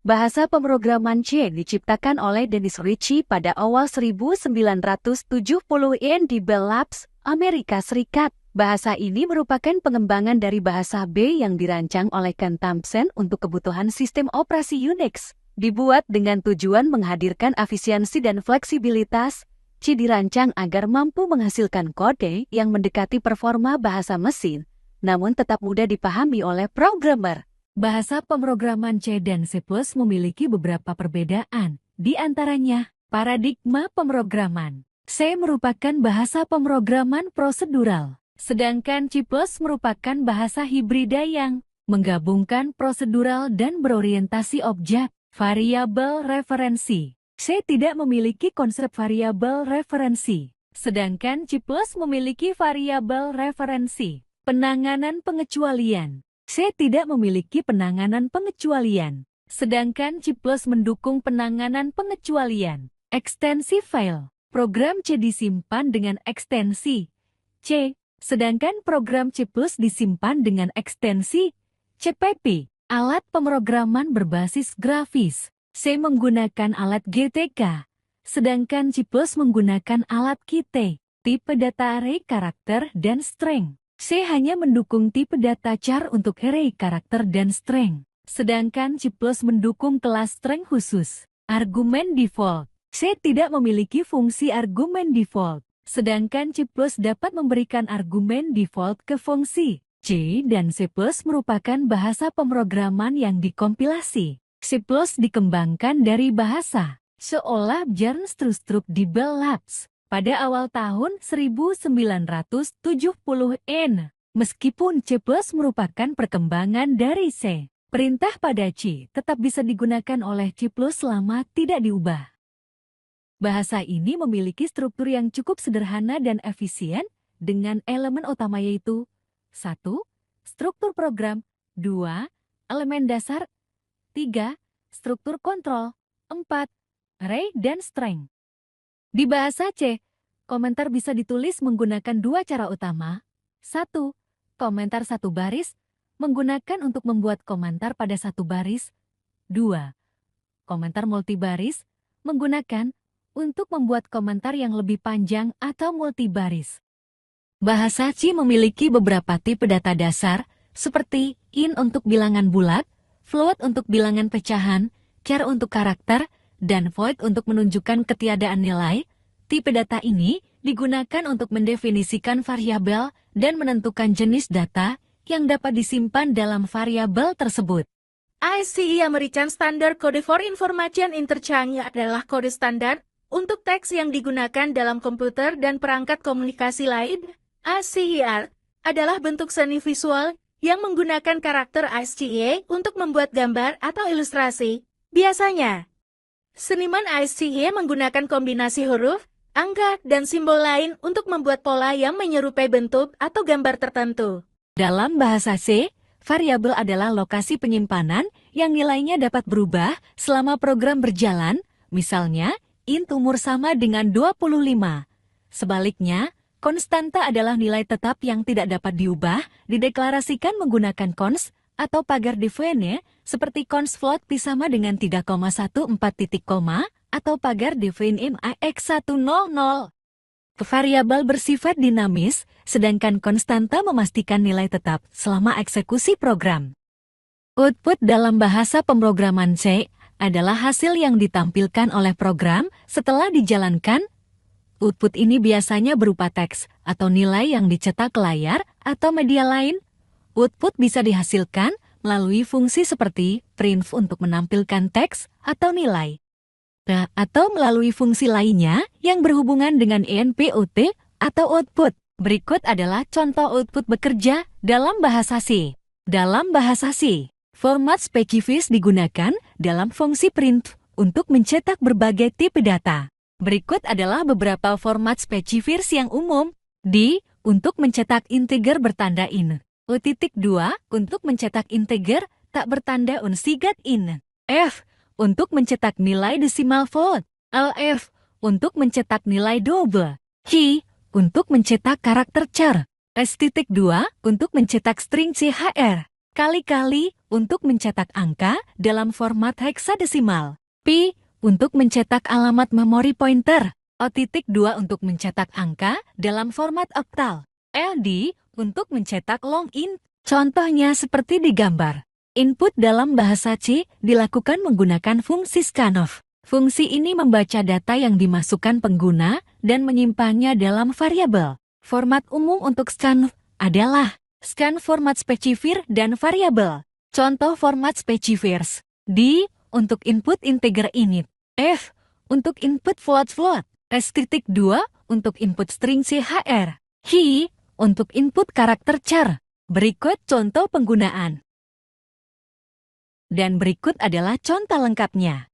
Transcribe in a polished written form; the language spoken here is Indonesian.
Bahasa pemrograman C diciptakan oleh Dennis Ritchie pada awal 1970-an di Bell Labs, Amerika Serikat. Bahasa ini merupakan pengembangan dari bahasa B yang dirancang oleh Ken Thompson untuk kebutuhan sistem operasi Unix. Dibuat dengan tujuan menghadirkan efisiensi dan fleksibilitas, C dirancang agar mampu menghasilkan kode yang mendekati performa bahasa mesin, namun tetap mudah dipahami oleh programmer. Bahasa pemrograman C dan C++ memiliki beberapa perbedaan, di antaranya paradigma pemrograman. C merupakan bahasa pemrograman prosedural, sedangkan C++ merupakan bahasa hibrida yang menggabungkan prosedural dan berorientasi objek. Variabel referensi. C tidak memiliki konsep variabel referensi, sedangkan C++ memiliki variabel referensi. Penanganan pengecualian. C tidak memiliki penanganan pengecualian, sedangkan C++ mendukung penanganan pengecualian. Ekstensi file. Program C disimpan dengan ekstensi C, sedangkan program C++ disimpan dengan ekstensi CPP. Alat pemrograman berbasis grafis. C menggunakan alat GTK, sedangkan C++ menggunakan alat Qt. Tipe data array karakter dan string. C hanya mendukung tipe data char untuk array karakter dan string, sedangkan C++ mendukung kelas string khusus. Argumen default. C tidak memiliki fungsi argumen default, sedangkan C++ dapat memberikan argumen default ke fungsi. C dan C++ merupakan bahasa pemrograman yang dikompilasi. C++ dikembangkan dari bahasa seolah Bjarne Stroustrup di Bell Labs pada awal tahun 1970-an. Meskipun C++ merupakan perkembangan dari C, perintah pada C tetap bisa digunakan oleh C++ selama tidak diubah. Bahasa ini memiliki struktur yang cukup sederhana dan efisien dengan elemen utama yaitu 1. Struktur program 2. Elemen dasar 3. Struktur kontrol 4. Array dan string. Di bahasa C, komentar bisa ditulis menggunakan dua cara utama. 1. Komentar satu baris, menggunakan untuk membuat komentar pada satu baris. 2. Komentar multibaris, menggunakan untuk membuat komentar yang lebih panjang atau multibaris. Bahasa C memiliki beberapa tipe data dasar, seperti int untuk bilangan bulat, float untuk bilangan pecahan, char untuk karakter, dan void untuk menunjukkan ketiadaan nilai. Tipe data ini digunakan untuk mendefinisikan variabel dan menentukan jenis data yang dapat disimpan dalam variabel tersebut. IEEE American Standard Code for Information Interchange adalah kode standar untuk teks yang digunakan dalam komputer dan perangkat komunikasi lain. ASCII adalah bentuk seni visual yang menggunakan karakter ASCII untuk membuat gambar atau ilustrasi. Biasanya, seniman ASCII menggunakan kombinasi huruf, angka, dan simbol lain untuk membuat pola yang menyerupai bentuk atau gambar tertentu. Dalam bahasa C, variabel adalah lokasi penyimpanan yang nilainya dapat berubah selama program berjalan, misalnya, int umur sama dengan 25. Sebaliknya, konstanta adalah nilai tetap yang tidak dapat diubah, dideklarasikan menggunakan cons atau pagar define seperti cons float pi sama dengan 3,14 titik koma atau pagar define max100. Variabel bersifat dinamis, sedangkan konstanta memastikan nilai tetap selama eksekusi program. Output dalam bahasa pemrograman C adalah hasil yang ditampilkan oleh program setelah dijalankan. Output ini biasanya berupa teks atau nilai yang dicetak ke layar atau media lain. Output bisa dihasilkan melalui fungsi seperti printf untuk menampilkan teks atau nilai, atau melalui fungsi lainnya yang berhubungan dengan input atau output. Berikut adalah contoh output bekerja dalam bahasa C. Dalam bahasa C, format spesifis digunakan dalam fungsi printf untuk mencetak berbagai tipe data. Berikut adalah beberapa format spesifis yang umum. D untuk mencetak integer bertanda int. U.2 untuk mencetak integer tak bertanda unsigat int. F untuk mencetak nilai desimal float. LF untuk mencetak nilai double. Q untuk mencetak karakter char. S.2 untuk mencetak string CHR. Kali-kali untuk mencetak angka dalam format heksadesimal. P untuk mencetak alamat memori pointer. O.2 untuk mencetak angka dalam format oktal. LD untuk mencetak long int. Contohnya seperti di gambar. Input dalam bahasa C dilakukan menggunakan fungsi scanf. Fungsi ini membaca data yang dimasukkan pengguna dan menyimpannya dalam variabel. Format umum untuk scanf adalah scan format specifier dan variabel. Contoh format specifiers. D untuk input integer init. F untuk input float. S.2 untuk input string CHR. Hi untuk input karakter char. Berikut contoh penggunaan. Dan berikut adalah contoh lengkapnya.